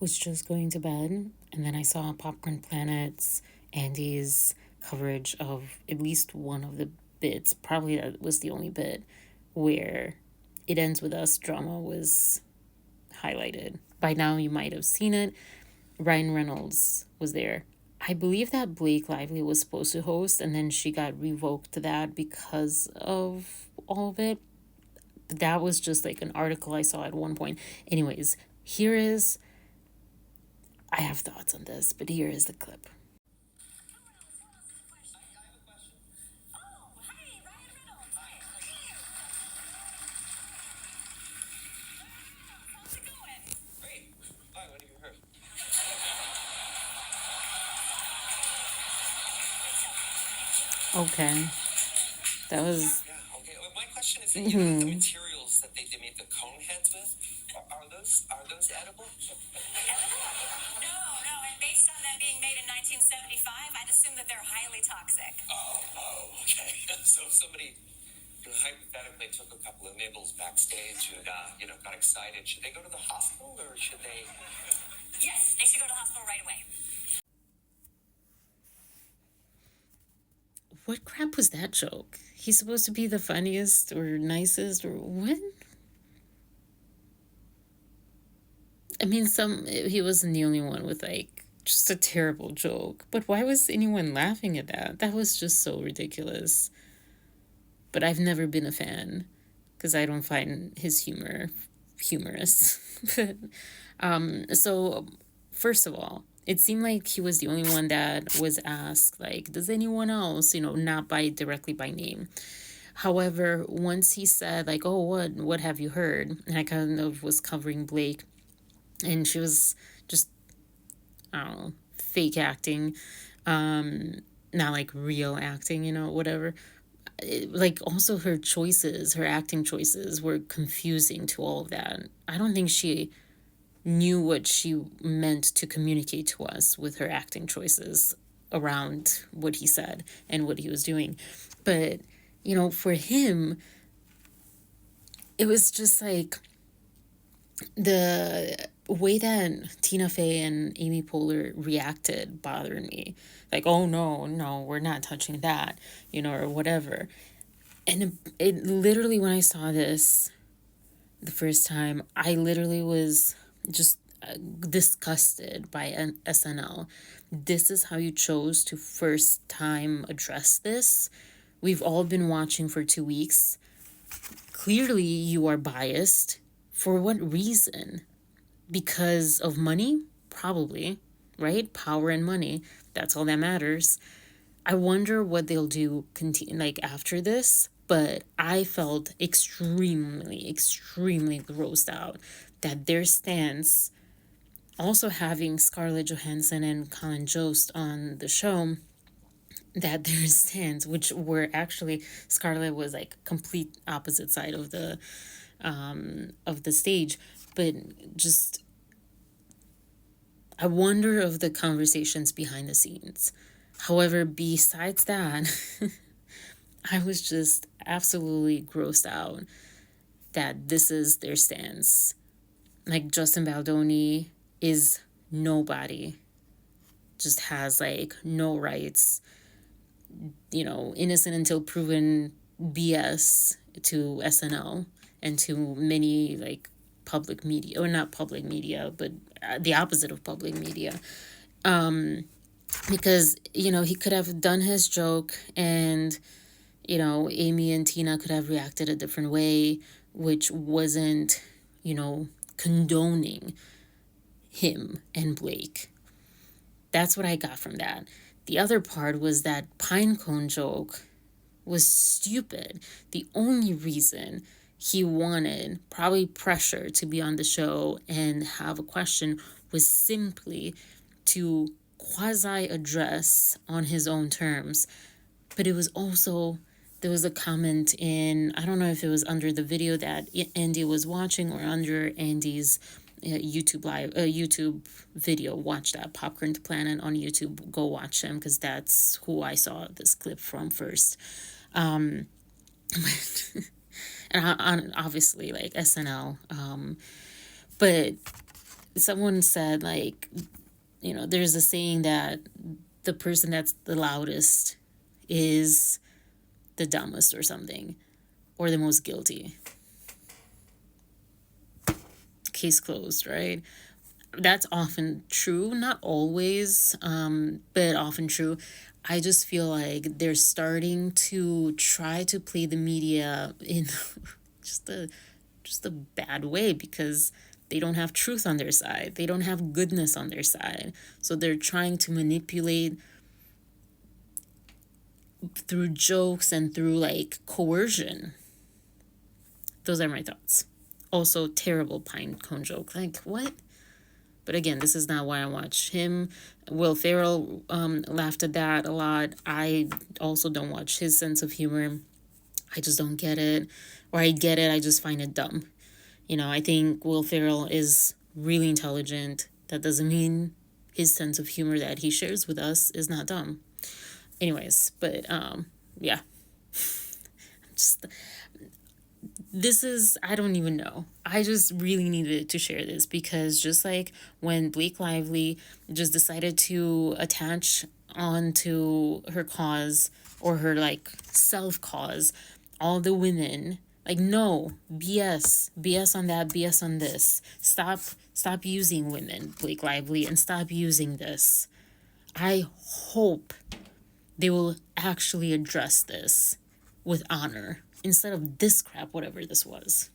was just going to bed, and then I saw Popcorn Planet's Andy's coverage of at least one of the bits. Probably that was the only bit where It Ends With Us drama was highlighted. By now, you might have seen it. Ryan Reynolds was there. I believe that Blake Lively was supposed to host, and then she got revoked to that because of all of it. But that was just like an article I saw at one point. Anyways, here is. I have thoughts on this, but here is the clip. Okay, that was. Yeah, okay. Well, my question is, you know, the materials that they made the cone heads with, are those edible? No, no, and based on them being made in 1975, I'd assume that they're highly toxic. Okay. So if somebody hypothetically took a couple of nibbles backstage and, got excited, should they go to the hospital or should they? Yes, they should go to the hospital right away. What crap was that joke? He's supposed to be the funniest or nicest or what? I mean, he wasn't the only one with like just a terrible joke. But why was anyone laughing at that? That was just so ridiculous. But I've never been a fan because I don't find his humor humorous. So first of all, it seemed like he was the only one that was asked, like, does anyone else, not directly by name. However, once he said, like, oh, what have you heard? And I kind of was covering Blake, and she was just, I don't know, fake acting, not like real acting, whatever. Like, also her acting choices were confusing to all of that. I don't think she knew what she meant to communicate to us with her acting choices around what he said and what he was doing. But, for him, it was just like the way that Tina Fey and Amy Poehler reacted bothered me. Like, oh, no, we're not touching that, or whatever. And it literally, when I saw this the first time, I literally was just disgusted by an SNL. This is how you chose to first time address this. We've all been watching for 2 weeks. Clearly you are biased. For what reason? Because of money? Probably, right? Power and money. That's all that matters. I wonder what they'll do after this, but I felt extremely, extremely grossed out that their stance, also having Scarlett Johansson and Colin Jost on the show, that their stance, which were actually, Scarlett was like complete opposite side of the stage, but just, I wonder of the conversations behind the scenes. However, besides that, I was just absolutely grossed out that this is their stance. Like, Justin Baldoni is nobody, just has like no rights, innocent until proven BS to SNL and to many like public media, or not public media, but the opposite of public media. Because, he could have done his joke and, Amy and Tina could have reacted a different way, which wasn't, condoning him and Blake. That's what I got from that. The other part was that pinecone joke was stupid. The only reason he wanted, probably pressure to be on the show and have a question, was simply to quasi-address on his own terms. But it was also, there was a comment in, I don't know if it was under the video that Andy was watching or under Andy's YouTube video. Watch that, Popcorn Planet on YouTube. Go watch him, because that's who I saw this clip from first. And obviously like SNL. But someone said, like, there's a saying that the person that's the loudest is the dumbest or something, or the most guilty. Case closed, right? That's often true, not always, but often true. I just feel like they're starting to try to play the media in just a bad way, because they don't have truth on their side. They don't have goodness on their side. So they're trying to manipulate through jokes and through like coercion. Those are my thoughts. Also, terrible pine cone joke. Like, what? But again, this is not why I watch him. Will Ferrell laughed at that a lot. I also don't watch his sense of humor. I just don't get it. Or I get it, I just find it dumb. I think Will Ferrell is really intelligent. That doesn't mean his sense of humor that he shares with us is not dumb. Anyways, but yeah. Just this is, I don't even know. I just really needed to share this, because just like when Blake Lively just decided to attach onto her cause, or her like self cause, all the women, like, no, BS on that, BS on this. Stop using women, Blake Lively, and stop using this. I hope they will actually address this with honor instead of this crap, whatever this was.